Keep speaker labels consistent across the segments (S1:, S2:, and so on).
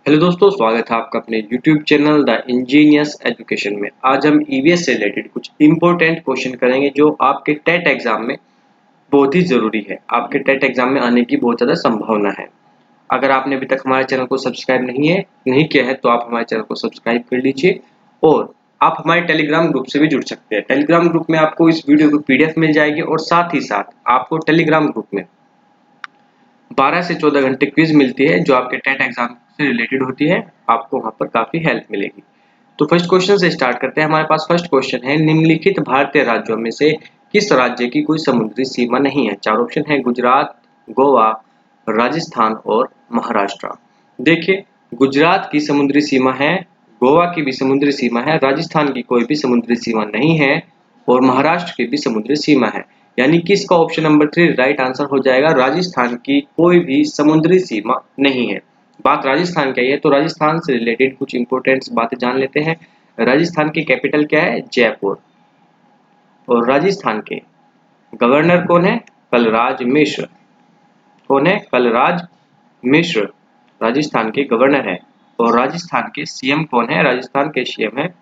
S1: Hello दोस्तों, स्वागत है आपका अपने YouTube channel the engineers education में। आज हम ईवीएस से रिलेटेड कुछ इंपॉर्टेंट क्वेश्चन करेंगे जो आपके टेट एग्जाम में बहुत ही ज़रूरी है। आपके टेट एग्जाम में आने की बहुत ज़्यादा संभावना है। अगर आपने अभी तक हमारे चैनल को सब्सक्राइब नहीं किया है तो आप हमारे चैनल को सब्सक्राइब कर लीजिए और आप हमारे टेलीग्राम ग्रुप से भी जुड़ सकते हैं। टेलीग्राम ग्रुप में आपको इस वीडियो की PDF मिल जाएगी और साथ ही साथ आपको टेलीग्राम ग्रुप में 12 से 14 घंटे क्विज मिलती है जो आपके टेट एग्जाम से रिलेटेड होती है। आपको वहां पर काफी हेल्प मिलेगी। तो फर्स्ट क्वेश्चन से स्टार्ट करते हैं। हमारे पास फर्स्ट क्वेश्चन है, निम्नलिखित भारतीय राज्यों में से किस राज्य की कोई समुद्री सीमा नहीं है? चार ऑप्शन है, गुजरात, गोवा, राजस्थान और महाराष्ट्र। देखिए, गुजरात की समुद्री सीमा है, गोवा की भी समुद्री सीमा है, राजस्थान की कोई भी समुद्री सीमा नहीं है और महाराष्ट्र की भी समुद्री सीमा है। यानी कि इसका ऑप्शन नंबर 3 राइट आंसर हो जाएगा। राजस्थान की कोई भी समुद्री सीमा नहीं है। बात राजस्थान की है तो राजस्थान से रिलेटेड कुछ इंपोर्टेंट बातें जान लेते हैं। राजस्थान की कैपिटल क्या है? जयपुर। और राजस्थान के गवर्नर कौन है? कलराज मिश्र। कौन है? कलराज मिश्र राजस्थान के गवर्नर है। और राजस्थान के सीएम कौन है? राजस्थान के सीएम है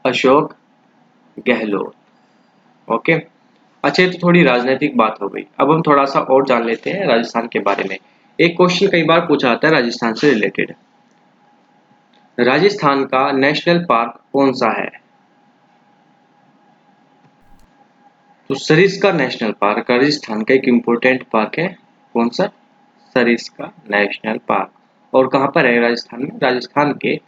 S1: अशोक गहलोत। ओके, अच्छा, तो थोड़ी राजनीतिक बात हो गई। अब हम थोड़ा सा और जान लेते हैं राजस्थान के बारे में। एक क्वेश्चन कई बार पूछा जाता है राजस्थान से रिलेटेड। राजस्थान का नेशनल पार्क कौन सा है? तो सरिस्का नेशनल पार्क राजस्थान का एक इम्पोर्टेंट पार्क है। कौन सा? Sariska national park. और कहाँ पर है राजस्थान में? राजस्थान के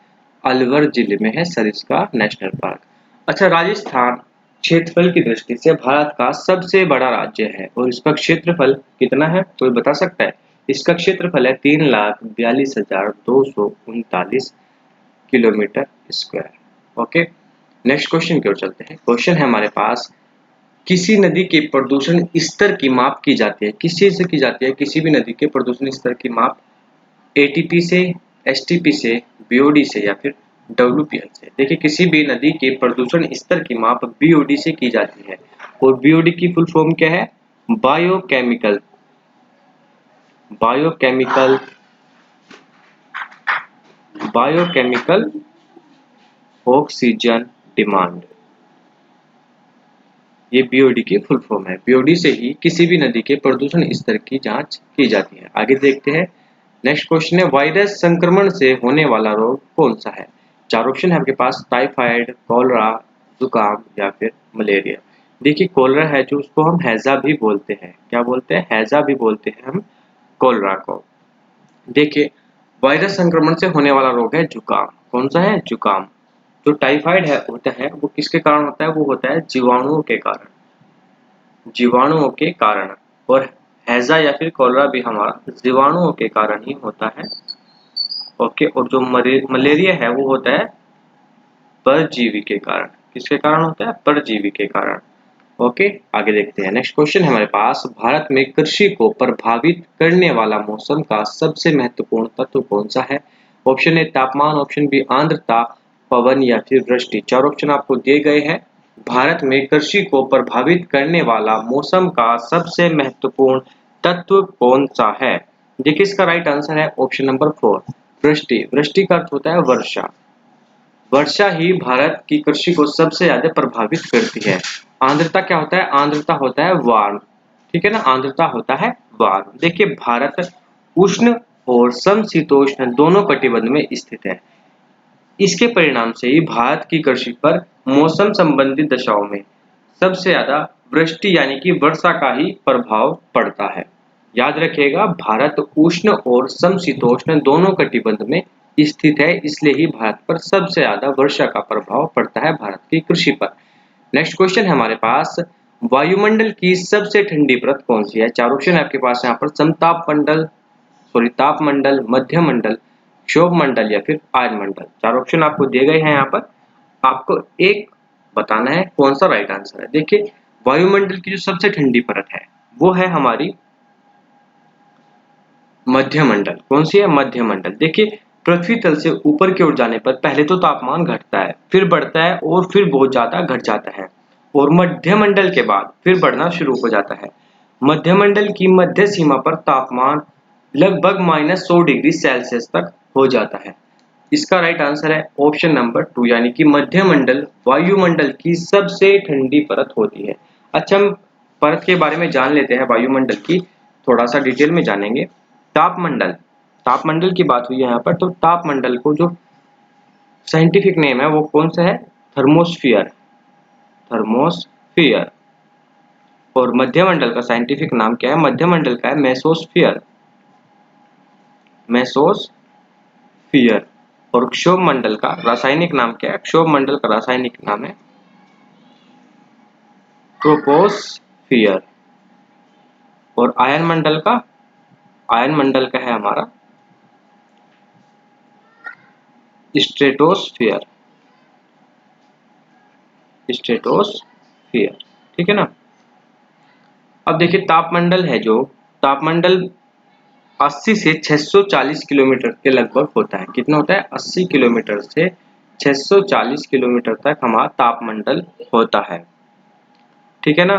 S1: अलवर जिले में है सरिस्का नेशनल पार्क। अच्छा, राजस्थान क्षेत्रफल की दृष्टि से भारत का सबसे बड़ा राज्य है और इसका क्षेत्रफल कितना है? कोई बता सकता है? इसका क्षेत्रफल है 3,42,239 kilometre square. Okay, next question की ओर चलते हैं। क्वेश्चन है हमारे पास, किसी नदी के प्रदूषण स्तर की माप की जाती है? किस चीज से की जाती है? किसी भी नदी के प्रदूषण स्तर की माप ATP से, STP से, BOD से या फिर WPL से। देखिए, किसी भी नदी के प्रदूषण स्तर की माप BOD से की जाती है और BOD की फुल फॉर्म क्या है? Biochemical biochemical biochemical oxygen demand. ये BOD की फुल फॉर्म है। BOD से ही किसी भी नदी के प्रदूषण स्तर की जांच की जाती है। आगे देखते हैं। नेक्स्ट क्वेश्चन है, वायरस संक्रमण से होने वाला रोग कौन सा है? चार ऑप्शन है आपके पास, टाइफाइड, कॉलरा, जुकाम या फिर मलेरिया। देखिए, कॉलरा है जो उसको हम हैजा भी बोलते हैं। क्या बोलते हैं? हैजा भी बोलते हैं हम कॉलरा को। देखिए, वायरस संक्रमण से होने वाला रोग है जुकाम। कौन सा है? जुकाम। जो टाइफाइड है होता है वो किसके कारण होता है? वो होता है जीवाणुओं के कारण। जीवाणुओं के कारण। और हैजा या फिर कॉलरा भी हमारा जीवाणुओं के कारण ही होता है। ओके, और जो मलेरिया है वो होता है परजीवी के कारण। किसके कारण होता है? परजीवी के कारण। ओके, आगे देखते हैं। नेक्स्ट क्वेश्चन है हमारे पास, भारत में कृषि को प्रभावित करने वाला मौसम का सबसे महत्वपूर्ण तत्व कौन सा है? ऑप्शन ए तापमान, ऑप्शन बी आर्द्रता, पवन या फिर वृष्टि। चार ऑप्शन आपको दिए गए हैं। भारत में कृषि को प्रभावित करने वाला मौसम का सबसे महत्वपूर्ण तत्व कौन सा है? देखिए, इसका राइट आंसर है ऑप्शन नंबर 4, वृष्टि। वृष्टि का अर्थ होता है वर्षा। वर्षा ही भारत की कृषि को सबसे ज्यादा प्रभावित करती है। आर्द्रता क्या होता है? आर्द्रता होता है वार्म। ठीक है ना, आर्द्रता होता है वार्म। देखिए, भारत उष्ण और समशीतोष्ण दोनों कटिबंध में स्थित है। इसके परिणाम से ही भारत की कृषि पर मौसम संबंधी दशाओं में सबसे ज्यादा वृष्टि यानी कि वर्षा का ही प्रभाव पड़ता है। याद रखिएगा, भारत उष्ण और समशीतोष्ण दोनों कटिबंध में स्थित है, इसलिए ही भारत पर सबसे ज्यादा वर्षा का प्रभाव पड़ता है भारत की कृषि पर। नेक्स्ट क्वेश्चन है हमारे पास, वायुमंडल की सबसे ठंडी परत कौन सी है? चार ऑप्शन है आपके पास यहाँ पर, समताप मंडल, सॉरी तापमंडल, मध्य मंडल, क्षोभ मंडल या फिर आर्यमंडल। चार ऑप्शन आपको दिए गए हैं यहाँ पर। आपको एक बताना है कौन सा राइट आंसर है। देखिए, वायुमंडल की जो सबसे ठंडी परत है वो है हमारी मध्य मंडल। कौन सी है? मध्य मंडल। देखिए, पृथ्वी तल से ऊपर की ओर जाने पर पहले तो तापमान घटता है, फिर बढ़ता है और फिर बहुत ज्यादा घट जाता है और मध्य मंडल के बाद फिर बढ़ना शुरू हो जाता है। मध्य मंडल की मध्य सीमा पर तापमान लगभग -100 डिग्री सेल्सियस तक हो जाता है। इसका राइट आंसर है ऑप्शन नंबर 2, यानी कि मध्यमंडल वायुमंडल की सबसे ठंडी परत होती है। अच्छा, हम परत के बारे में जान लेते हैं, वायुमंडल की थोड़ा सा डिटेल में जानेंगे। तापमंडल, तापमंडल की बात हुई है यहाँ पर, तो तापमंडल को जो साइंटिफिक नेम है वो कौन सा है? Thermosphere, thermosphere. और मध्यमंडल का साइंटिफिक नाम क्या है? मध्यमंडल का है मेसोस्फियर, मेसोस्फियर। और क्षोभ मंडल का रासायनिक नाम क्या है? क्षोभ मंडल का रासायनिक नाम है ट्रोपोस्फियर। और आयन मंडल का, आयन मंडल का है हमारा स्ट्रेटोस्फियर, स्ट्रेटोस्फियर। ठीक है ना। अब देखिए तापमंडल है जो, तापमंडल 80 से 640 किलोमीटर के लगभग होता है। कितना होता है? 80 किलोमीटर से 640 किलोमीटर तक हमारा तापमंडल होता है। ठीक है ना।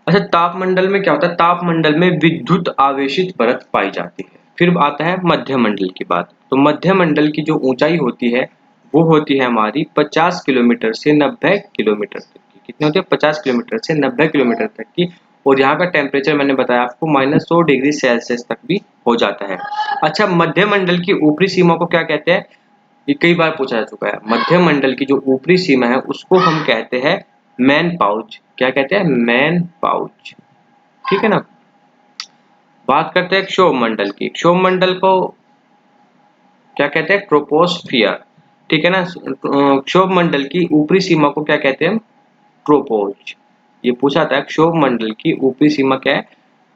S1: अच्छा, तापमंडल में क्या होता है? तापमंडल में विद्युत आवेशित परत पाई जाती है। फिर आता है मध्यमंडल की बात। तो मध्यमंडल की जो ऊंचाई होती है वो होती है हमारी 50 किलोमीटर से 90 किलोमीटर तक की। कितनी होती है? 50 किलोमीटर से 90 किलोमीटर तक की। और यहाँ का टेम्परेचर मैंने बताया आपको -100 डिग्री सेल्सियस तक भी हो जाता है। अच्छा, मध्यमंडल की ऊपरी सीमा को क्या कहते हैं? ये कई बार पूछा जा चुका है। मध्यमंडल की जो ऊपरी सीमा है उसको हम कहते हैं मैन पाउच। क्या कहते हैं? Man pouch. ठीक है ना। बात करते हैं क्षोभ मंडल की। क्षोभ मंडल को क्या कहते हैं? ट्रोपोस्फियर। ठीक है ना। क्षोभ मंडल की ऊपरी सीमा को क्या कहते हैं? ट्रोपोज। ये पूछा था, क्षोभ मंडल की ऊपरी सीमा क्या है?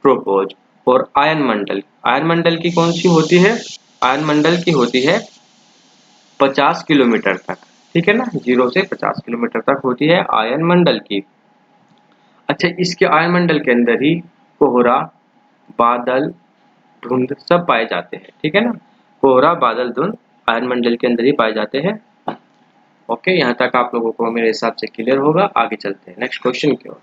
S1: ट्रोपोज। और आयन मंडल, आयन मंडल की कौन सी होती है? आयन मंडल की होती है 50 किलोमीटर तक। ठीक है ना, 0 से 50 किलोमीटर तक होती है आयन मंडल की। अच्छा, इसके आयन मंडल के अंदर ही कोहरा, बादल, धुंध सब पाए जाते हैं। ठीक है ना। कोहरा, बादल, धुंध आयन मंडल के अंदर ही पाए जाते हैं। ओके, यहाँ तक आप लोगों को मेरे हिसाब से क्लियर होगा। आगे चलते हैं नेक्स्ट क्वेश्चन की ओर।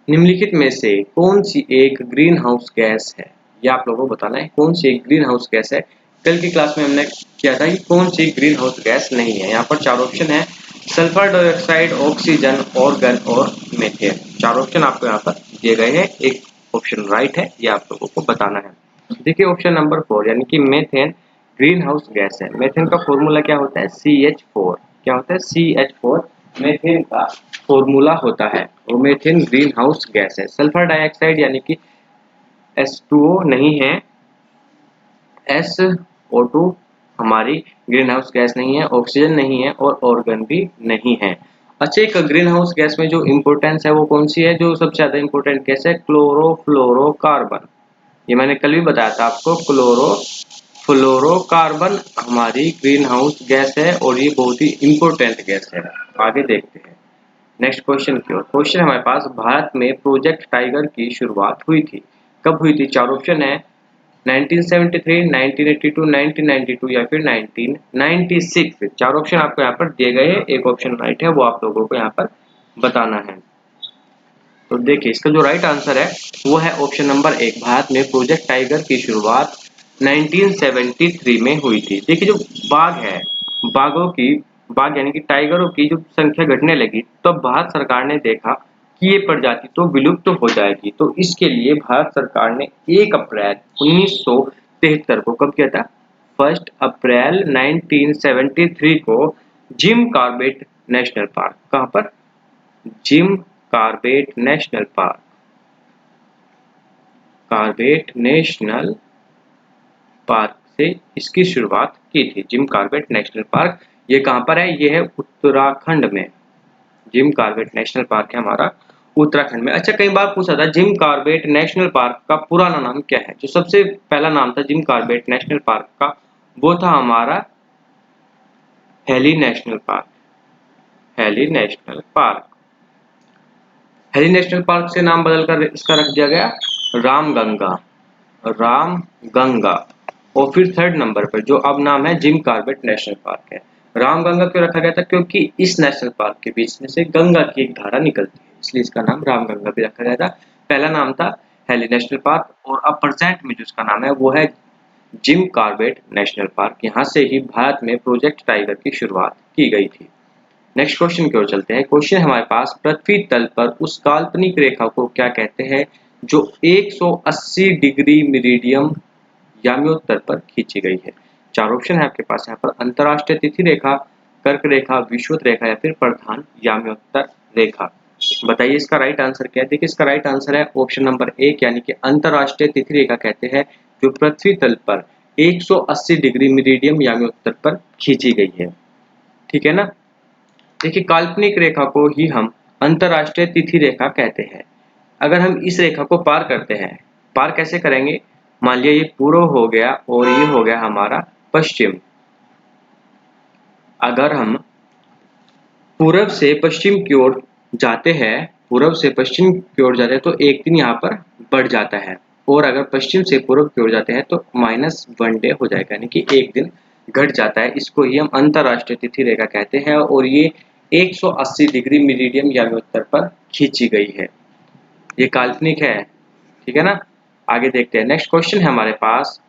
S1: निम्नलिखित में से कौन सी एक ग्रीन हाउस गैस है? ये आप लोगों को बताना है कौन सी एक ग्रीन हाउस गैस है। कल की क्लास में हमने किया था कि कौन सी ग्रीन हाउस गैस नहीं है। यहाँ पर 4 ऑप्शन है, सल्फर डाइऑक्साइड, ऑक्सीजन, ऑर्गन और मीथेन। 4 ऑप्शन आपको यहाँ पर दिए गए हैं। एक ऑप्शन राइट है, ये आप लोगों को बताना है। देखिए ऑप्शन नंबर 4 यानी कि मीथेन ग्रीन हाउस गैस है। मीथेन का फॉर्मूला क्या होता है? CH4। क्या होता है? CH4 मीथेन का फॉर्मूला होता है। वो मीथेन ग्रीन हाउस गैस है। सल्फर डाइऑक्साइड यानी कि H2O नहीं है, SO2 हमारी ग्रीन हाउस गैस नहीं है, ऑक्सीजन नहीं है और ऑर्गन भी नहीं है। अच्छा, एक ग्रीन हाउस गैस में जो इम्पोर्टेंस है वो कौन सी है? जो सबसे ज्यादा इम्पोर्टेंट गैस है क्लोरोफ्लोरोकार्बन। ये मैंने कल भी बताया था आपको, क्लोरोफ्लोरोकार्बन हमारी ग्रीन हाउस गैस है और ये बहुत ही इम्पोर्टेंट गैस है। आगे देखते हैं नेक्स्ट क्वेश्चन की ओर। क्वेश्चन हमारे पास, भारत में प्रोजेक्ट टाइगर की शुरुआत हुई थी। कब हुई थी? 4 ऑप्शन है, 1973, 1982, 1992 या फिर 1996। 4 ऑप्शन आपको यहाँ पर दिए गए हैं। एक ऑप्शन राइट है, वो आप लोगों को यहाँ पर बताना है। तो देखिए इसका जो राइट आंसर है वो है ऑप्शन नंबर 1। भारत में प्रोजेक्ट टाइगर की शुरुआत 1973 में हुई थी। देखिए जो बाघ है, बाघों की, बाघ यानी कि टाइगरों की जो संख्या घटने लगी तो भारत सरकार ने देखा कि ये प्रजाति तो विलुप्त तो हो जाएगी। तो इसके लिए भारत सरकार ने 1 अप्रैल 1973 को, कब किया था? 1 अप्रैल 1973 को जिम कॉर्बेट नेशनल पार्क, कहाँ पर? Jim Corbett national park, Corbett national park से इसकी शुरुआत की थी। जिम कॉर्बेट नेशनल पार्क ये कहाँ पर है? ये है उत्तराखंड में। जिम कॉर्बेट नेशनल पार्क है हमारा उत्तराखंड में। अच्छा, कई बार पूछा था जिम कॉर्बेट नेशनल पार्क का पुराना नाम क्या है? जो सबसे पहला नाम था जिम कॉर्बेट नेशनल पार्क का वो था हमारा heli national park, heli national park. Heli national park से नाम बदलकर इसका रख दिया गया रामगंगा, रामगंगा। और फिर 3rd नंबर पर जो अब नाम है जिम कॉर्बेट नेशनल पार्क है। रामगंगा क्यों रखा गया था? क्योंकि इस नेशनल पार्क के बीच में से गंगा की एक धारा निकलती है, इसलिए इसका नाम रामगंगा भी रखा गया था। पहला नाम था हेली नेशनल पार्क और अब प्रेजेंट में जो इसका नाम है वो है जिम कॉर्बेट नेशनल पार्क। यहाँ से ही भारत में प्रोजेक्ट टाइगर की शुरुआत की गई थी। नेक्स्ट क्वेश्चन की ओर चलते हैं। क्वेश्चन हमारे पास, पृथ्वी तल पर उस काल्पनिक रेखा को क्या कहते हैं जो 180 डिग्री मेरिडियन याम्योत्तर पर खींची गई है? चार ऑप्शन है आपके पास यहाँ पर, अंतरराष्ट्रीय तिथि रेखा, कर्क रेखा, विषुवत रेखा या फिर प्रधान याम्योत्तर रेखा। बताइए इसका राइट आंसर क्या है? देखिए इसका राइट आंसर है ऑप्शन नंबर 1 यानी कि अंतरराष्ट्रीय तिथि रेखा कहते हैं जो पृथ्वी तल पर 180 डिग्री मेरिडियन याम्योत्तर पर खींची गई है। ठीक है ना। देखिए काल्पनिक रेखा को ही हम अंतरराष्ट्रीय तिथि रेखा कहते हैं। अगर हम इस रेखा को पार करते हैं, पार कैसे करेंगे? मान लिया ये पूर्व हो गया और ये हो गया हमारा पश्चिम। अगर हम पूरब से पश्चिम की ओर जाते हैं, पूरब से पश्चिम की ओर जाते हैं तो एक दिन यहाँ पर बढ़ जाता है, और अगर पश्चिम से पूर्व की ओर जाते हैं तो -1 डे हो जाएगा, यानी कि एक दिन घट जाता है। इसको ही हम अंतरराष्ट्रीय तिथि रेखा कहते हैं और ये 180 डिग्री मेरिडियन याम्योत्तर पर खींची गई है। ये काल्पनिक है, ठीक है ना। आगे देखते हैं। नेक्स्ट क्वेश्चन है हमारे पास,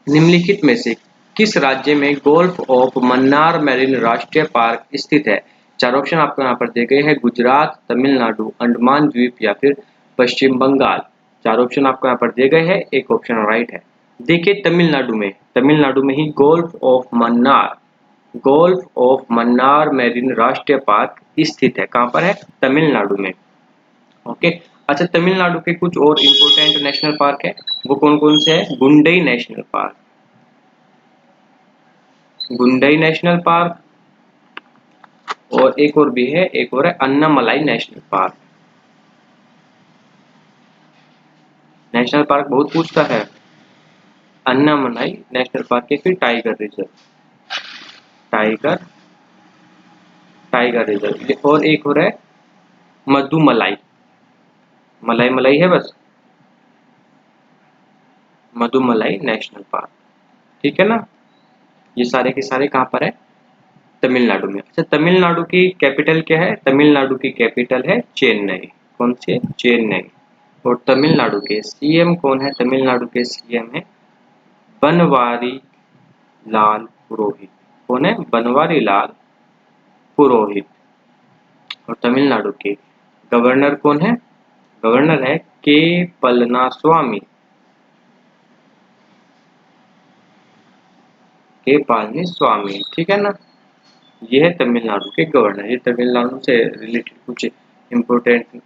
S1: निम्नलिखित में से किस राज्य में गोल्फ ऑफ मन्नार मैरीन राष्ट्रीय पार्क स्थित है? चार ऑप्शन आपको यहाँ पर दिए गए हैं, गुजरात, तमिलनाडु, अंडमान द्वीप या फिर पश्चिम बंगाल। चार ऑप्शन आपको यहाँ पर दिए गए हैं, एक ऑप्शन राइट है। देखिए तमिलनाडु में ही गोल्फ ऑफ मन्नार मैरीन राष्ट्रीय पार्क स्थित है। कहाँ पर है? तमिलनाडु में। ओके। अच्छा, तमिलनाडु के कुछ और इम्पोर्टेंट नेशनल पार्क है, वो कौन कौन से है? गुंडई नेशनल पार्क, गुंडई नेशनल पार्क, और एक और भी है, एक और है Annamalai national park. National park बहुत पूछता है। अन्नामलाई नेशनल पार्क के फिर टाइगर रिजर्व, टाइगर रिजर्व, और एक और है मधुमलाई, मलाई है बस, मधुमलाई नेशनल पार्क। ठीक है ना। ये सारे के सारे कहाँ पर है? तमिलनाडु में। अच्छा, तमिलनाडु की कैपिटल क्या है? तमिलनाडु की कैपिटल है चेन्नई। कौन सी? चेन्नई। और तमिलनाडु के सीएम कौन है? तमिलनाडु के सीएम है बनवारी लाल पुरोहित। कौन है? बनवारी लाल पुरोहित। और तमिलनाडु के गवर्नर कौन है? गवर्नर है के पलनास्वामी, के पलनीस्वामी। ठीक है ना। ये है तमिलनाडु के गवर्नर। ये तमिलनाडु से रिलेटेड कुछ इम्पोर्टेंट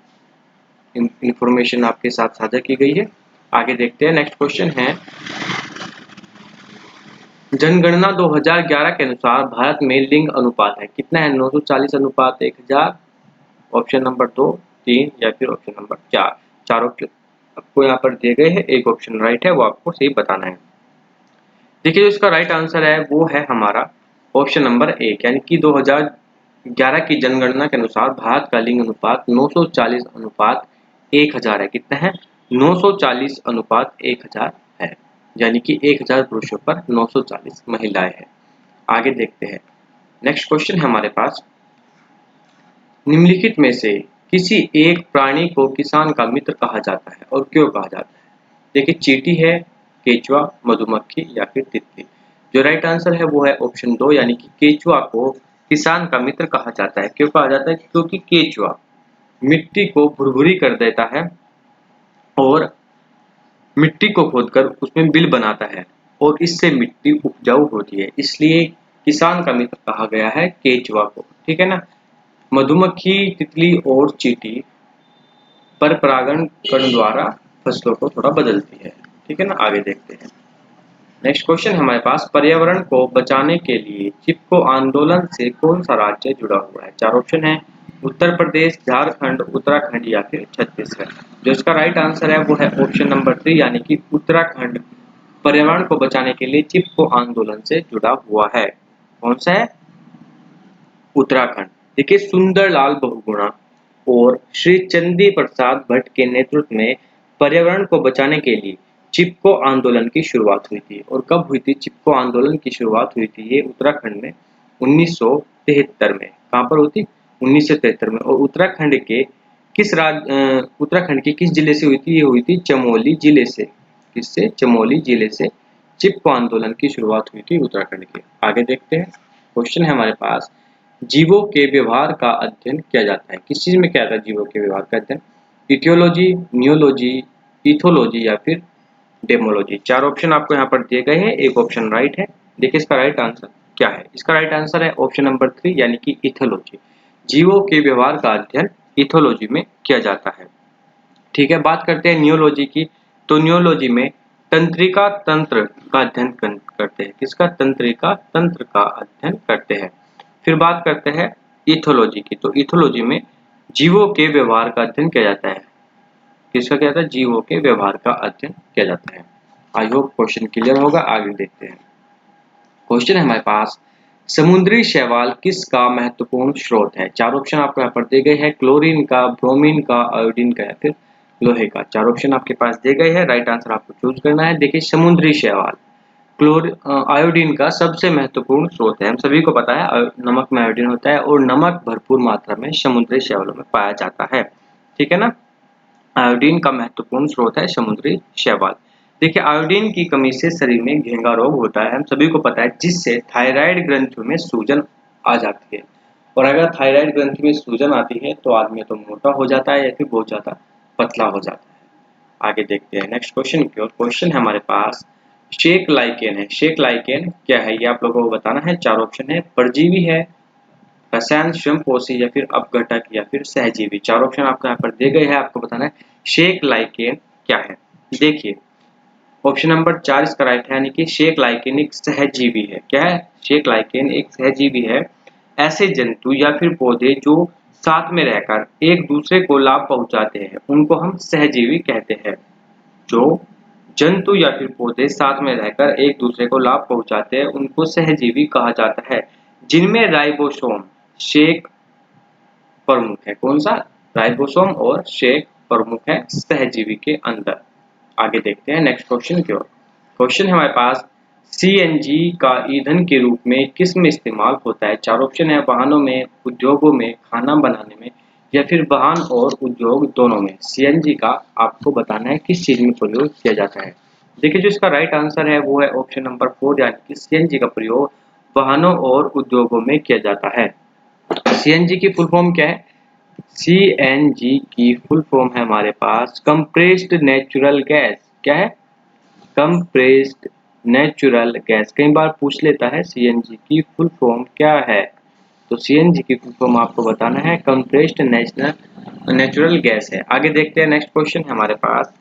S1: इंफॉर्मेशन आपके साथ साझा की गई है। आगे देखते हैं। नेक्स्ट क्वेश्चन है, जनगणना 2011 के अनुसार भारत में लिंग अनुपात है कितना है? 940 अनुपात 1000, ऑप्शन नंबर 2, 3 या फिर ऑप्शन नंबर 4। चार ऑप्शन आपको यहाँ पर दिए गए हैं, एक ऑप्शन राइट है, वो आपको सही बताना है। देखिए जो इसका राइट आंसर है वो है हमारा ऑप्शन नंबर 1, यानी कि 2011 की जनगणना के अनुसार भारत का लिंग अनुपात 940 अनुपात 1000 है। कितना है? 940 अनुपात 1000 है, यानी कि 1000 पुरुषों पर 940 महिलाएं हैं। आगे देखते हैं। नेक्स्ट क्वेश्चन है हमारे पास, निम्नलिखित में से किसी एक प्राणी को किसान का मित्र कहा जाता है और क्यों कहा जाता है? देखिए चींटी है, केचुआ, मधुमक्खी या फिर तितली। जो राइट आंसर है वो है ऑप्शन 2, यानी कि केचुआ को किसान का मित्र कहा जाता है। क्यों कहा जाता है? क्योंकि केचुआ मिट्टी को भुरभुरी कर देता है और मिट्टी को खोदकर उसमें बिल बनाता है और इससे मिट्टी उपजाऊ होती है, इसलिए किसान का मित्र कहा गया है केचुआ को। ठीक है ना। मधुमक्खी, तितली और चींटी पर परागण करण द्वारा फसलों को थोड़ा बदलती है। ठीक है ना। आगे देखते हैं। नेक्स्ट क्वेश्चन हमारे पास, पर्यावरण को बचाने के लिए चिपको आंदोलन से कौन सा राज्य जुड़ा हुआ है? चार ऑप्शन है, उत्तर प्रदेश, झारखंड, उत्तराखंड या फिर छत्तीसगढ़। जो इसका राइट आंसर है वो है ऑप्शन नंबर 3, यानी कि उत्तराखंड पर्यावरण को बचाने के लिए चिपको आंदोलन से जुड़ा हुआ है। कौन सा है? उत्तराखंड। देखिए सुंदरलाल बहुगुणा और श्री चंदी प्रसाद भट्ट के नेतृत्व में पर्यावरण को बचाने के लिए चिपको आंदोलन की शुरुआत हुई थी। और कब हुई थी चिपको आंदोलन की शुरुआत? हुई थी ये उत्तराखंड में 1973 में। कहाँ पर हुई थी? 1973 में। और उत्तराखंड के उत्तराखंड के किस जिले से हुई थी? ये हुई थी चमोली जिले से। किससे? चमोली जिले से चिपको आंदोलन की शुरुआत हुई थी उत्तराखंड के। आगे देखते हैं, क्वेश्चन है हमारे पास, जीवों के व्यवहार का अध्ययन किया जाता है। किस चीज में किया जाता है जीवों के व्यवहार का अध्ययन? इटियोलॉजी, न्यूरोलॉजी, इथोलॉजी या फिर डेमोलॉजी। चार ऑप्शन आपको यहाँ पर दिए गए हैं, एक ऑप्शन राइट है। देखिए इसका राइट आंसर क्या है? इसका राइट आंसर है ऑप्शन नंबर 3 यानी कि इथोलॉजी। जीवों के व्यवहार का अध्ययन इथोलॉजी में किया जाता है। ठीक है, बात करते हैं न्यूरोलॉजी की। तो न्यूरोलॉजी में तंत्रिका तंत्र का अध्ययन करते हैं। किसका? तंत्रिका तंत्र का अध्ययन करते हैं। फिर बात करते हैं इथोलॉजी की। तो इथोलॉजी में जीवों के व्यवहार का अध्ययन किया जाता है। किसका किया जाता है? जीवों के व्यवहार का अध्ययन किया जाता है। आई होप क्वेश्चन क्लियर होगा। आगे देखते हैं, क्वेश्चन है हमारे पास, समुद्री शैवाल किसका महत्वपूर्ण स्रोत है? चार ऑप्शन आपको यहाँ पर दिए गए हैं, क्लोरीन का, ब्रोमीन का, आयोडीन का या फिर लोहे का। चार ऑप्शन आपके पास दिए गए हैं, राइट आंसर आपको चूज करना है। देखिए समुद्री शैवाल आयोडीन का सबसे महत्वपूर्ण स्रोत है। हम सभी को पता है नमक में आयोडीन होता है और नमक भरपूर मात्रा में समुद्री शैवालों में पाया जाता है। ठीक है ना, आयोडीन का महत्वपूर्ण स्रोत है समुद्री शैवाल। देखिए आयोडीन की कमी से शरीर में घेंगा रोग होता है, हम सभी को पता है, जिससे थायराइड ग्रंथियों में सूजन आ जाती है। और अगर थायराइड ग्रंथि में सूजन आती है तो आदमी तो मोटा हो जाता है या फिर बहुत ज्यादा पतला हो जाता है। आगे देखते हैं नेक्स्ट क्वेश्चन की ओर। क्वेश्चन है हमारे पास, शेक लाइकेन है। शेक लाइकेन क्या है ये आप लोगों को बताना है। चार ऑप्शन है, परजीवी है, रसायन स्वयंपोषी या फिर अपघटक या फिर सहजीवी। चार ऑप्शन आपको यहाँ पर दिए गए हैं, आपको बताना है शेक लाइकेन क्या है। देखिए ऑप्शन नंबर 4 इसका राइट है, यानी कि शेक लाइकेन एक सहजीवी है। क्या है? शेक लाइकेन एक सहजीवी है। ऐसे जंतु या फिर पौधे जो साथ में रहकर एक दूसरे को लाभ पहुंचाते हैं उनको हम सहजीवी कहते हैं। जो जंतु या फिर पौधे साथ में रहकर एक दूसरे को लाभ पहुंचाते हैं उनको सहजीवी कहा जाता है, जिनमें राइबोसोम शेक प्रमुख है। कौन सा? राइबोसोम और शेक प्रमुख है सहजीवी के अंदर। आगे देखते हैं नेक्स्ट क्वेश्चन की ओर। क्वेश्चन है हमारे पास, सीएनजी का ईंधन के रूप में किस में इस्तेमाल होता है? चार ऑप्शन है, वाहनों में, उद्योगों में, खाना बनाने में या फिर वाहन और उद्योग दोनों में। सीएनजी का आपको बताना है किस चीज में प्रयोग किया जाता है। देखिए जो इसका राइट आंसर है वो है ऑप्शन नंबर 4 यानी कि सीएनजी का प्रयोग वाहनों और उद्योगों में किया जाता है। सीएनजी की फुल फॉर्म क्या है? सीएनजी की फुल फॉर्म है हमारे पास कंप्रेस्ड नेचुरल गैस। क्या है? Compressed natural gas. कई बार पूछ लेता है सीएनजी की फुल फॉर्म क्या है, तो सीएनजी की फुल फॉर्म आपको बताना है कंप्रेस्ड नेचुरल गैस है। आगे देखते हैं नेक्स्ट क्वेश्चन है हमारे पास,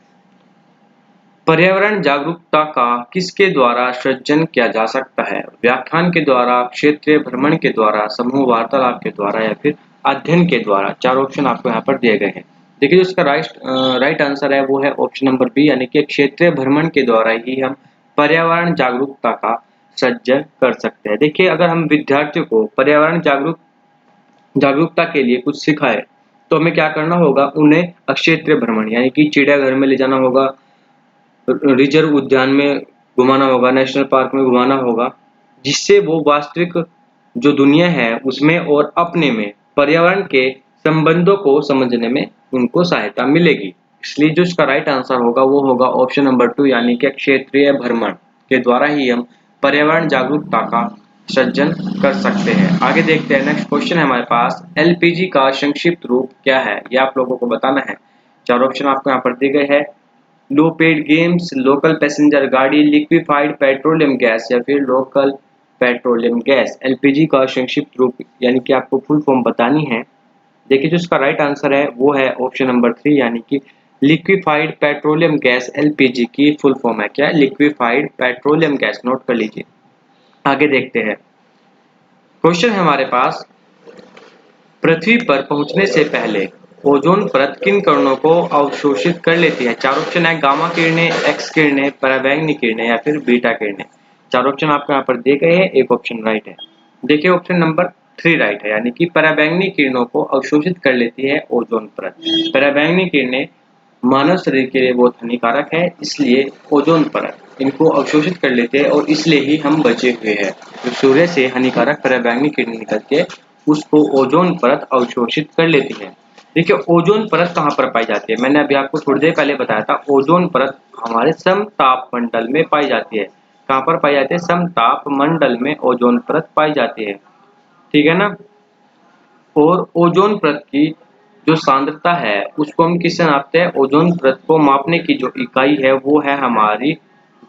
S1: पर्यावरण जागरूकता का किसके द्वारा सृजन किया जा सकता है? व्याख्यान के द्वारा, क्षेत्रीय भ्रमण के द्वारा, समूह वार्तालाप के द्वारा या फिर अध्ययन के द्वारा। चार ऑप्शन आपको यहाँ पर दिए गए हैं। देखिए जो इसका राइट आंसर है वो है ऑप्शन नंबर बी यानी कि क्षेत्रीय भ्रमण के द्वारा ही हम पर्यावरण जागरूकता का सृजन कर सकते हैं। देखिए अगर हम विद्यार्थियों को पर्यावरण जागरूकता के लिए कुछ सिखाए तो हमें क्या करना होगा, उन्हें क्षेत्रीय भ्रमण यानी कि चिड़ियाघर में ले जाना होगा, रिजर्व उद्यान में घुमाना होगा, नेशनल पार्क में घुमाना होगा, जिससे वो वास्तविक जो दुनिया है उसमें और अपने में पर्यावरण के संबंधों को समझने में उनको सहायता मिलेगी। इसलिए जो इसका राइट आंसर होगा वो होगा ऑप्शन नंबर 2 यानी कि क्षेत्रीय भ्रमण के द्वारा ही हम पर्यावरण जागरूकता का सृजन कर सकते हैं। आगे देखते हैं नेक्स्ट क्वेश्चन है हमारे पास, एलपीजी का संक्षिप्त रूप क्या है? ये आप लोगों को बताना है। चार ऑप्शन आपको यहाँ पर दिए गए हैं, लो पेड गेम्स, लोकल पैसेंजर गाड़ी, लिक्विफाइड पेट्रोलियम गैस या फिर लोकल पेट्रोलियम गैस। एलपीजी का संक्षिप्त रूप यानी कि आपको फुल फॉर्म बतानी है। देखिए जो इसका राइट आंसर है वो है ऑप्शन नंबर 3 यानी कि लिक्विफाइड पेट्रोलियम गैस। एलपीजी की फुल फॉर्म है क्या? Liquefied petroleum gas. नोट कर लीजिए। आगे देखते हैं, क्वेश्चन है हमारे पास, पृथ्वी पर पहुंचने से पहले ओजोन परत किन किरणों को अवशोषित कर लेती है? चार ऑप्शन है, गामा किरणें, एक्स किरणें, पराबैंगनी किरणें या फिर बीटा किरणें। चार ऑप्शन आपको यहाँ पर दिए गए हैं, एक ऑप्शन राइट है। देखिए ऑप्शन नंबर 3 राइट है, यानी कि पराबैंगनी किरणों को अवशोषित कर लेती है ओजोन परत। पराबैंगनी किरणें मानव शरीर के लिए बहुत हानिकारक है, इसलिए ओजोन परत इनको अवशोषित कर लेते हैं और इसलिए ही हम बचे हुए हैं। जो सूर्य से हानिकारक पराबैंगनी किरणें निकल के उसको ओजोन परत अवशोषित कर लेती है। देखिए ओजोन परत कहाँ पर पाई जाती है? मैंने अभी आपको थोड़ी देर पहले बताया था, ओजोन परत हमारे समताप मंडल में पाई जाती है। कहाँ पर पाई जाती है? समताप मंडल में ओजोन परत पाई जाती है, ठीक है ना। और ओजोन परत की जो सांद्रता है उसको हम किससे नापते हैं? ओजोन परत को मापने की जो इकाई है वो है हमारी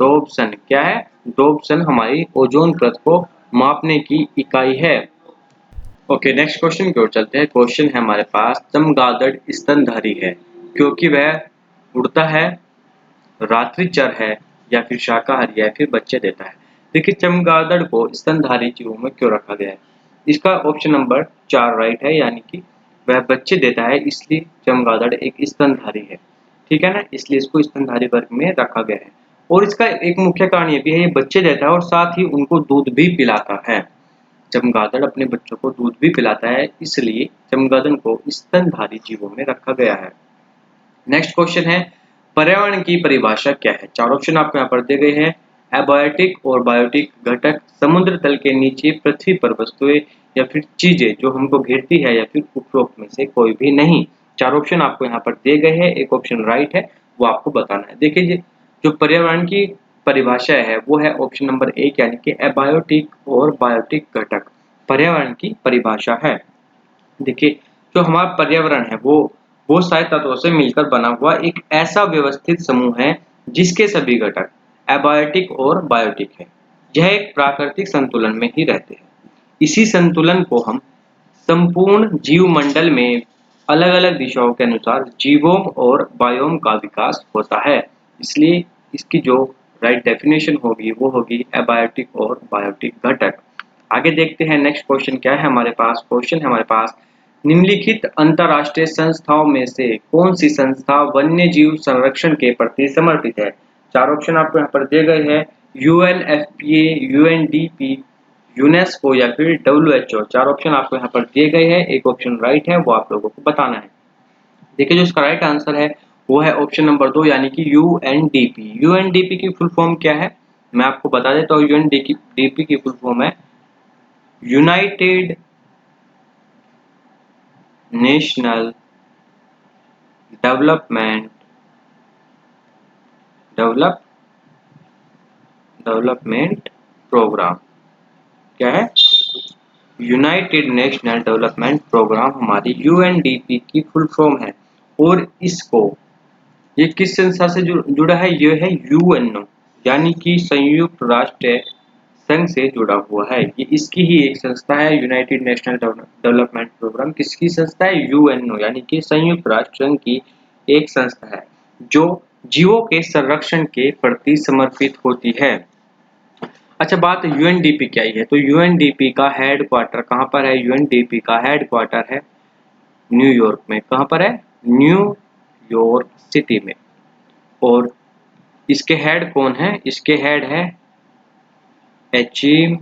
S1: डोप्सन। क्या है? डोप्सन हमारी ओजोन परत को मापने की इकाई है। ओके, नेक्स्ट क्वेश्चन की ओर चलते हैं। क्वेश्चन है हमारे पास, चमगादड़ स्तनधारी है क्योंकि वह उड़ता है, रात्रिचर है, या फिर शाकाहारी है, या फिर बच्चे देता है। देखिए चमगादड़ को स्तनधारी जीवों में क्यों रखा गया है? इसका ऑप्शन नंबर 4 राइट है, यानी कि वह बच्चे देता है इसलिए चमगादड़ एक स्तनधारी है, ठीक है ना, इसलिए इसको स्तनधारी वर्ग में रखा गया है। और इसका एक मुख्य कारण ये भी है, ये बच्चे देता है और साथ ही उनको दूध भी पिलाता है। चमगादड़ अपने बच्चों को दूध भी पिलाता है, इसलिए चमगादड़ को स्तनधारी जीवों में रखा गया है। नेक्स्ट क्वेश्चन है, पर्यावरण की परिभाषा क्या है? 4 ऑप्शन आपको यहाँ पर दिए गए हैं। एबायोटिक और बायोटिक घटक, समुद्र तल के नीचे पृथ्वी पर वस्तुएं या फिर चीजें जो हमको घेरती है, या फिर उपरोक्त में से कोई भी नहीं। 4 ऑप्शन आपको यहाँ पर दिए गए हैं, एक ऑप्शन राइट है, वो आपको बताना है। देखिए जो पर्यावरण की परिभाषा है वो है ऑप्शन नंबर 1, यानी कि एबायोटिक और बायोटिक घटक पर्यावरण की परिभाषा है। देखिए जो हमारा पर्यावरण है वो सारे तत्वों से मिलकर बना हुआ एक ऐसा व्यवस्थित समूह है जिसके सभी घटक एबायोटिक और बायोटिक है। यह एक प्राकृतिक संतुलन में ही रहते हैं। इसी संतुलन को हम संपूर्ण जीवमंडल में अलग अलग दिशाओं के अनुसार जीवोम और बायोम का विकास होता है। इसलिए इसकी जो राइट डेफिनेशन होगी वो होगी एबायोटिक और बायोटिक घटक। आगे देखते हैं नेक्स्ट क्वेश्चन क्या है हमारे पास। क्वेश्चन है हमारे पास, निम्नलिखित अंतरराष्ट्रीय संस्थाओं में से कौन सी संस्था वन्य जीव संरक्षण के प्रति समर्पित है? 4 ऑप्शन आपको यहाँ पर दिए गए हैं। यूएनएफपीए, यूएनडीपी, यूनेस्को, या फिर डब्ल्यूएचओ। 4 ऑप्शन आपको यहाँ पर दिए गए हैं, एक ऑप्शन राइट है, वो आप लोगों को बताना है। देखिए जो इसका राइट आंसर है वो है ऑप्शन नंबर 2, यानी कि यूएनडीपी। यूएनडीपी की फुल फॉर्म क्या है मैं आपको बता देता हूँ। यूएनडीपी की फुल फॉर्म है united national development development program. क्या है? यूनाइटेड नेशनल डेवलपमेंट प्रोग्राम हमारी यूएनडीपी की फुल फॉर्म है। और इसको ये किस संस्था से जुड़ा है? ये है यूएनओ, यानी कि संयुक्त राष्ट्र संघ से जुड़ा हुआ है। ये इसकी ही एक संस्था है। यूनाइटेड नेशनल डेवलपमेंट प्रोग्राम किसकी संस्था है? यूएनओ, यानी कि संयुक्त राष्ट्र संघ की एक संस्था है जो जीवों के संरक्षण के प्रति समर्पित होती है। अच्छा, बात यूएनडीपी क्या है? तो यूएनडीपी का हेड क्वार्टर कहाँ पर है? यूएनडीपी का हेड क्वार्टर है न्यूयॉर्क में। कहाँ पर है? न्यूयॉर्क सिटी में। और इसके हेड कौन है? इसके हेड है एचिम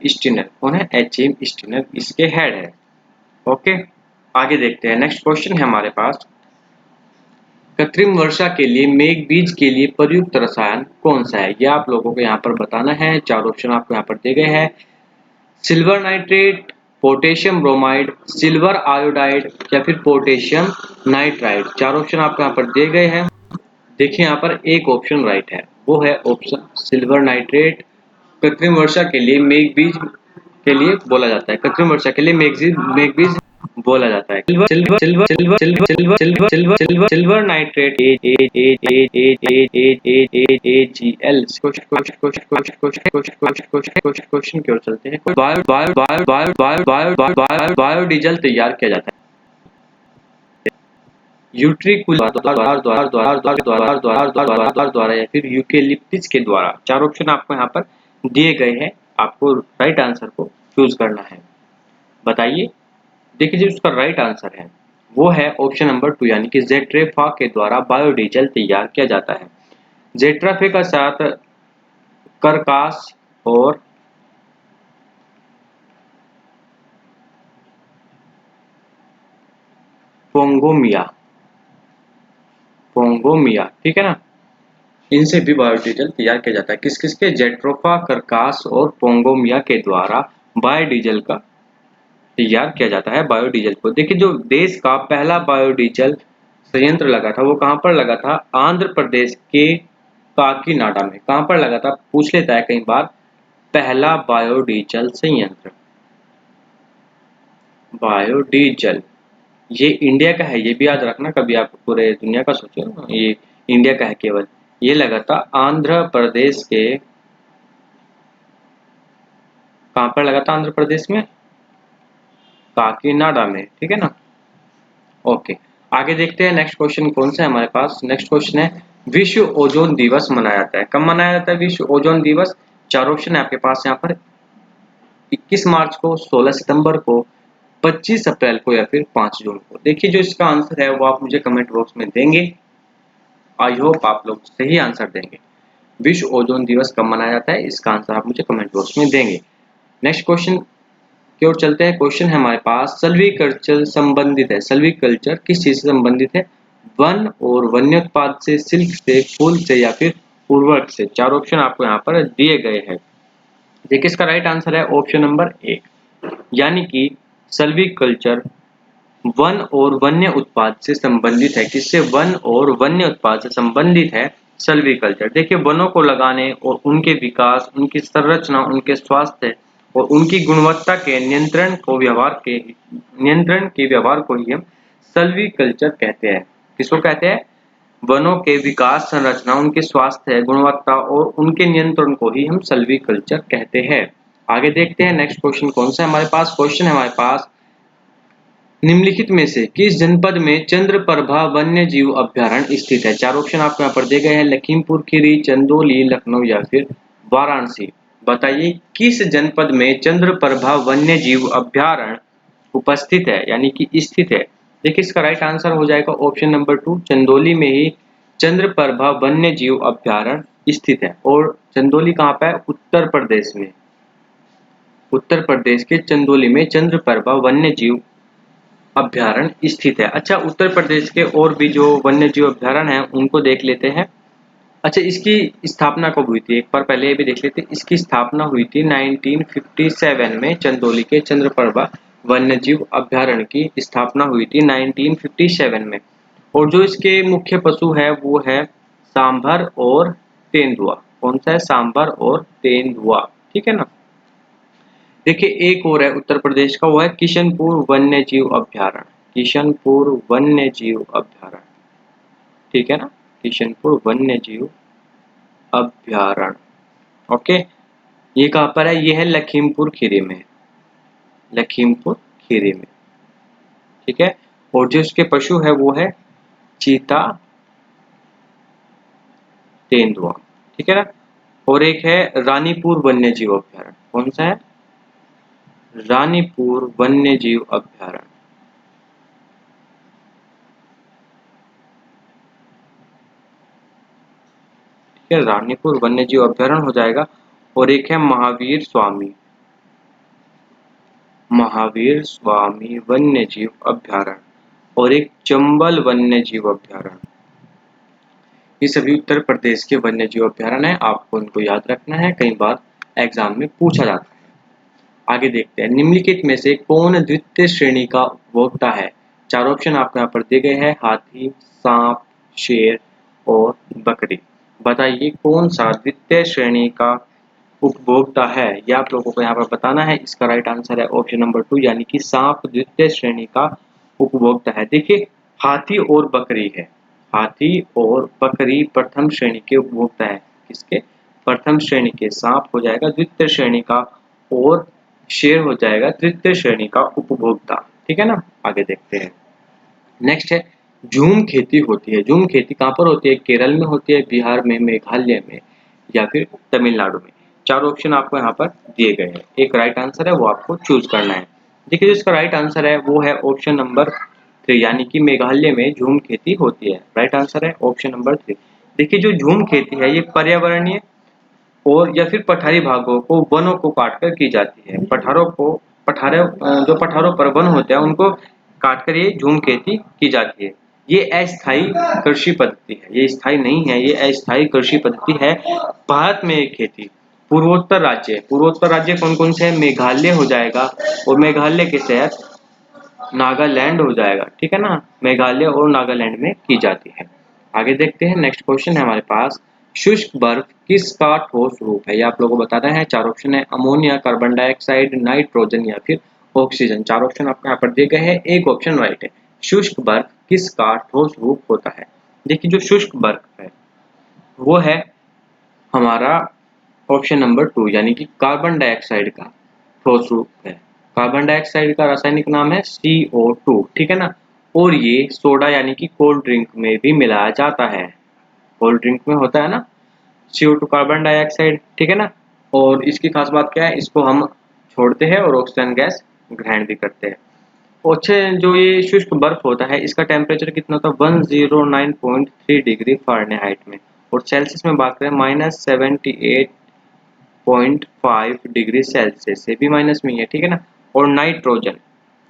S1: स्टीनर। कौन है? एचिम स्टीनर इसके हेड है। ओके, आगे देखते हैं। नेक्स्ट क्वेश्चन है हमारे पास, कृत्रिम वर्षा के लिए मेघ बीज के लिए प्रयुक्त रसायन कौन सा है? ये आप लोगों को यहाँ पर बताना है। 4 ऑप्शन आपको यहाँ पर दिए गए हैं। Silver nitrate, potassium bromide, silver iodide, या फिर पोटेशियम नाइट्राइड। 4 ऑप्शन आपको यहाँ पर दिए गए हैं। देखिए यहाँ पर एक ऑप्शन राइट है, वो है ऑप्शन सिल्वर नाइट्रेट। कृत्रिम वर्षा के लिए मेघ बीज के लिए बोला जाता है। कृत्रिम वर्षा के लिए मेघ बीज बोला जाता है। Silver nitrate AgL। क्वेश्चन की ओर चलते हैं। बायोडीजल तैयार किया जाता है द्वारा या फिर यूकेलिप्टस के द्वारा। 4 ऑप्शन आपको यहाँ पर दिए गए हैं, आपको राइट आंसर को चूज करना है। बताइए। देखिए जो उसका राइट आंसर है वो है ऑप्शन नंबर 2, यानी कि जेट्रेफा के द्वारा बायोडीजल तैयार किया जाता है। जेट्राफे का साथ करकास और पोंगोमिया, ठीक है ना, इनसे भी बायोडीजल तैयार किया जाता है। किस किस के? जेट्रोफा, करकास और पोंगोमिया के द्वारा बायोडीजल का तैयार किया जाता है बायोडीजल को। देखिए जो देश का पहला बायोडीजल संयंत्र लगा था वो कहाँ पर लगा था? आंध्र प्रदेश के काकीनाडा में। कहां पर लगा था पूछ लेता है कई बार। पहला बायोडीजल संयंत्र, बायोडीजल ये इंडिया का है, ये भी याद रखना, कभी आप पूरे दुनिया का सोचो ना, ये इंडिया का है केवल। ये लगा था आंध्र प्रदेश के, कहां पर लगा था आंध्र प्रदेश में, काकीनाडा में, ठीक है ना। ओके, आगे देखते हैं नेक्स्ट क्वेश्चन कौन सा है हमारे पास। नेक्स्ट क्वेश्चन है विश्व ओजोन दिवस मनाया जाता है, कब मनाया जाता है विश्व ओजोन दिवस। चार ऑप्शन है आपके पास यहाँ पर, 21 मार्च को, 16 सितंबर को, 25 अप्रैल को या फिर 5 जून को। देखिए जो इसका आंसर है वो आप मुझे कमेंट बॉक्स में देंगे। आई होप आप लोग सही आंसर देंगे। विश्व ओजोन दिवस कब मनाया जाता है, इसका आंसर आप मुझे कमेंट बॉक्स में देंगे। नेक्स्ट क्वेश्चन की ओर चलते हैं। क्वेश्चन है हमारे पास सल्वीकल्चर संबंधित है। सल्वीकल्चर किस चीज से संबंधित है, वन और वन्योत्पाद से, सिल्क से, फूल से या फिर उर्वरक से। चार ऑप्शन आपको यहाँ पर दिए गए हैं। देखिए इसका राइट आंसर है ऑप्शन नंबर 1, यानी कि सल्वीकल्चर वन और वन्य उत्पाद से संबंधित है। किससे, वन और वन्य उत्पाद से संबंधित है सल्वीकल्चर। देखिए वनों को लगाने और उनके विकास, उनकी संरचना, उनके स्वास्थ्य और उनकी गुणवत्ता के नियंत्रण के व्यवहार को ही हम सल्वीकल्चर कहते हैं। किसको कहते हैं, वनों के विकास, संरचना, उनके स्वास्थ्य, गुणवत्ता और उनके नियंत्रण को ही हम सल्वीकल्चर कहते हैं। आगे देखते हैं नेक्स्ट क्वेश्चन कौन सा है हमारे पास। क्वेश्चन है हमारे पास निम्नलिखित में से किस जनपद में चंद्रप्रभा वन्य जीव अभ्यारण्य स्थित है। चार ऑप्शन आपको यहाँ पर दिए गए हैं, लखीमपुर खीरी, चंदौली, लखनऊ या फिर वाराणसी। बताइए किस जनपद में चंद्रप्रभा वन्य जीव अभ्यारण्य उपस्थित है, यानी कि स्थित है। देखिए इसका राइट आंसर हो जाएगा ऑप्शन नंबर 2, चंदौली में ही चंद्रप्रभा वन्य जीव अभ्यारण्य स्थित है। और चंदौली कहाँ पे है, उत्तर प्रदेश में। उत्तर प्रदेश के चंदौली में चंद्रप्रभा वन्य जीव अभ्यारण्य स्थित है। अच्छा, उत्तर प्रदेश के और भी जो वन्य जीव अभ्यारण्य हैं उनको देख लेते हैं। अच्छा, इसकी स्थापना कब हुई थी, एक बार पहले ये भी देख लेते हैं। इसकी स्थापना हुई थी 1957 में। चंदौली के चंद्रप्रभा वन्य जीव अभ्यारण्य की स्थापना हुई थी 1957 में। और जो इसके मुख्य पशु है वो है सांभर और तेंदुआ। कौन सा है, सांभर और तेंदुआ, ठीक है ना। देखिए एक और है उत्तर प्रदेश का, वो है किशनपुर वन्य जीव अभ्यारण्य। किशनपुर वन्य जीव अभ्यारण्य, ठीक है ना, किशनपुर वन्य जीव अभ्यारण्य। ओके, ये कहाँ पर है, ये है लखीमपुर खीरी में, लखीमपुर खीरी में, ठीक है। और जो इसके पशु है वो है चीता, तेंदुआ, ठीक है ना। और एक है रानीपुर वन्य जीव अभ्यारण्य। कौन सा है, रानीपुर वन्य जीव अभ्यारण्य, ठीक है, रानीपुर वन्य जीव अभ्यारण्य हो जाएगा। और एक है महावीर स्वामी, महावीर स्वामी वन्य जीव अभ्यारण्य। और एक चंबल वन्य जीव अभ्यारण्य। ये सभी उत्तर प्रदेश के वन्य जीव अभ्यारण्य है, आपको इनको याद रखना है, कई बार एग्जाम में पूछा जाता है। आगे देखते हैं, निम्नलिखित में से कौन द्वितीय श्रेणी का उपभोक्ता है। चार ऑप्शन आपको यहाँ पर दिए गए हैं, हाथी, सांप, शेर और बकरी। बताइए कौन सा द्वितीय श्रेणी का उपभोक्ता है, यह आप लोगों को यहाँ पर बताना है। इसका राइट आंसर है ऑप्शन नंबर 2, यानी कि सांप द्वितीय श्रेणी का उपभोक्ता है। देखिए हाथी और बकरी है, हाथी और बकरी प्रथम श्रेणी के उपभोक्ता है। किसके, प्रथम श्रेणी के। सांप हो जाएगा द्वितीय श्रेणी का और शेर हो जाएगा तृतीय श्रेणी का उपभोक्ता, ठीक है ना। आगे देखते हैं, नेक्स्ट है झूम खेती होती है। झूम खेती कहाँ पर होती है, केरल में होती है, बिहार में, मेघालय में या फिर तमिलनाडु में। चार ऑप्शन आपको यहाँ पर दिए गए हैं, एक राइट आंसर है वो आपको चूज करना है। देखिए जो इसका राइट आंसर है वो है ऑप्शन नंबर 3, यानी कि मेघालय में झूम खेती होती है। राइट आंसर है ऑप्शन नंबर 3। देखिए जो झूम खेती है ये पर्यावरणीय और या फिर पठारी भागों को, वनों को काटकर की जाती है। जो पठारों पर वन होते हैं उनको काटकर ये झूम खेती की जाती है। ये अस्थायी कृषि पद्धति है, ये स्थायी नहीं है, ये अस्थायी कृषि पद्धति है। भारत में एक खेती, पूर्वोत्तर राज्य कौन कौन से है, मेघालय हो जाएगा और मेघालय के तहत नागालैंड हो जाएगा, ठीक है ना। मेघालय और नागालैंड में की जाती है। आगे देखते हैं, नेक्स्ट क्वेश्चन है हमारे पास, शुष्क बर्फ किसका ठोस रूप है? ये आप लोगों को बताना है। 4 ऑप्शन है, अमोनिया, कार्बन डाइऑक्साइड, नाइट्रोजन या फिर ऑक्सीजन। 4 ऑप्शन आपको यहाँ पर दिए गए हैं, एक ऑप्शन राइट है। शुष्क बर्फ किसका ठोस रूप होता है? देखिए जो शुष्क बर्फ है वो है हमारा ऑप्शन नंबर 2 यानी कि कार्बन डाइऑक्साइड का ठोस रूप है। कार्बन डाइऑक्साइड का रासायनिक नाम है CO2, ठीक है ना। और ये सोडा यानी कि कोल्ड ड्रिंक में भी मिलाया जाता है। कोल्ड ड्रिंक में होता है ना CO2 कार्बन डाइऑक्साइड, ठीक है ना। और इसकी खास बात क्या है, इसको हम छोड़ते हैं और ऑक्सीजन गैस ग्रहण भी करते हैं। अच्छा, जो ये शुष्क बर्फ होता है इसका टेम्परेचर कितना होता है? 109.3 डिग्री फ़ारेनहाइट में। और सेल्सियस में बात करें -78.5 डिग्री सेल्सियस से भी माइनस में ही है, ठीक है ना। और नाइट्रोजन,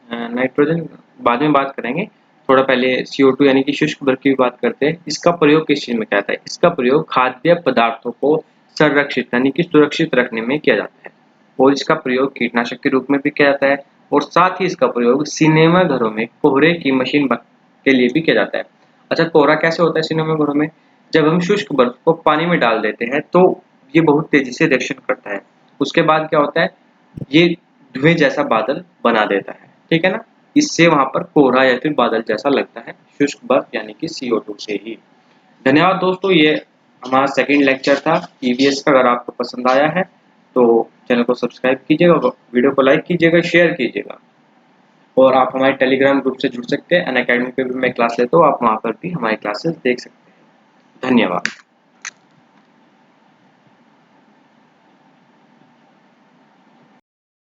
S1: नाइट्रोजन बाद में बात करेंगे, थोड़ा पहले CO2 यानी कि शुष्क बर्फ की बात करते हैं। इसका प्रयोग किस चीज़ में किया जाता है? इसका प्रयोग खाद्य पदार्थों को संरक्षित यानी कि सुरक्षित रखने में किया जाता है। और इसका प्रयोग कीटनाशक के रूप में भी किया जाता है। और साथ ही इसका प्रयोग सिनेमा घरों में कोहरे की मशीन के लिए भी किया जाता है। अच्छा, कोहरा कैसे होता है सिनेमा घरों में? जब हम शुष्क बर्फ को पानी में डाल देते हैं तो ये बहुत तेजी से रिएक्शन करता है। उसके बाद क्या होता है, ये धुएं जैसा बादल बना देता है, ठीक है ना। इससे वहां पर कोहरा या फिर बादल जैसा लगता है, शुष्क बर्फ यानी कि CO2 से ही। धन्यवाद दोस्तों, ये हमारा सेकंड लेक्चर था EVS का। अगर आपको पसंद आया है तो चैनल को सब्सक्राइब कीजिएगा, वीडियो को लाइक कीजिएगा, शेयर कीजिएगा। और आप हमारे टेलीग्राम ग्रुप से जुड़ सकते हैं। अनअकैडमी पे भी मैं क्लास लेता हूँ, आप वहाँ पर भी हमारी क्लासेस देख सकते हैं। धन्यवाद।